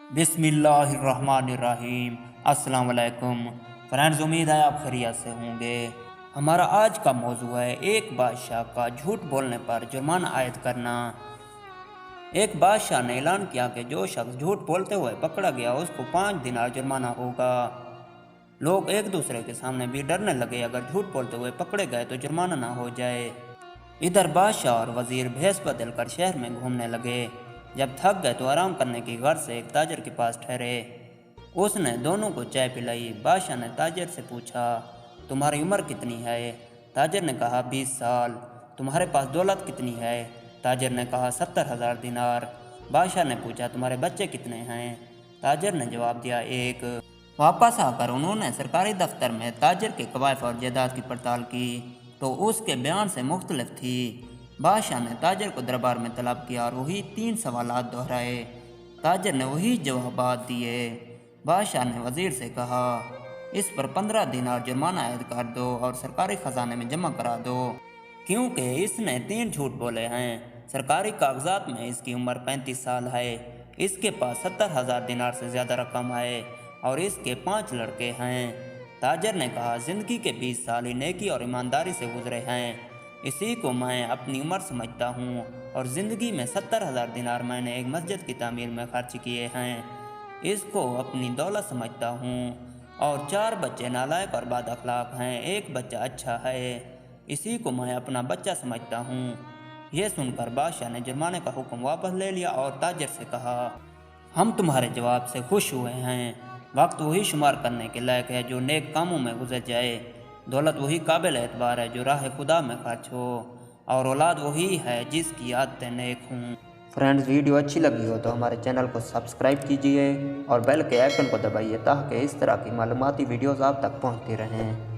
बिस्मिल्लाहिर्रहमानिर्रहीम। अस्सलाम वालेकुम फ्रेंड्स, उम्मीद है आप खैरियत से होंगे। हमारा आज का मौजू है एक बादशाह का झूठ बोलने पर जुर्माना आयद करना। एक बादशाह ने ऐलान किया कि जो शख्स झूठ बोलते हुए पकड़ा गया उसको 5 दिनार जुर्माना होगा। लोग एक दूसरे के सामने भी डरने लगे, अगर झूठ बोलते हुए पकड़े गए तो जुर्माना ना हो जाए। इधर बादशाह और वजीर भैंस बदल कर शहर में घूमने लगे। जब थक गए तो आराम करने की गर्ज से एक ताजर के पास ठहरे। उसने दोनों को चाय पिलाई। बादशाह ने ताजर से पूछा, तुम्हारी उम्र कितनी है? ताजर ने कहा 20 साल। तुम्हारे पास दौलत कितनी है? ताजर ने कहा 70,000 दिनार। बादशाह ने पूछा, तुम्हारे बच्चे कितने हैं? ताजर ने जवाब दिया 1। वापस आकर उन्होंने सरकारी दफ्तर में ताजर के कवायफ और जायदाद की पड़ताल की तो उसके बयान से मुख्तलिफ थी। बादशाह ने ताजर को दरबार में तलब किया और वही 3 सवालात दोहराए। ताजर ने वही जवाबात दिए। बादशाह ने वजीर से कहा, इस पर 15 दिनार जुर्माना आयद कर दो और सरकारी खजाने में जमा करा दो, क्योंकि इसने 3 झूठ बोले हैं। सरकारी कागजात में इसकी उम्र 35 साल है। इसके पास 70,000 दिनार से ज़्यादा रकम है और इसके 5 लड़के हैं। ताजर ने कहा, ज़िंदगी के 20 साल ही नेकी और ईमानदारी से गुजरे हैं। इसी को मैं अपनी उम्र समझता हूँ और ज़िंदगी में 70,000 दिनार मैंने एक मस्जिद की तामीर में खर्च किए हैं। इसको अपनी दौलत समझता हूँ। और 4 बच्चे नालायक और बद अखलाक हैं, एक बच्चा अच्छा है। इसी को मैं अपना बच्चा समझता हूँ। यह सुनकर बादशाह ने जुर्माने का हुक्म वापस ले लिया और ताजर से कहा, हम तुम्हारे जवाब से खुश हुए हैं। वक्त वही शुमार करने के लायक है जो नेक कामों में गुजर जाए। दौलत वही काबिल एतबार है जो राह खुदा में खर्च हो। और औलाद वही है जिसकी आदतें नेक हों। फ्रेंड्स, वीडियो अच्छी लगी हो तो हमारे चैनल को सब्सक्राइब कीजिए और बेल के आइकन को दबाइए ताकि इस तरह की मालूमाती वीडियोज़ आप तक पहुँचती रहें।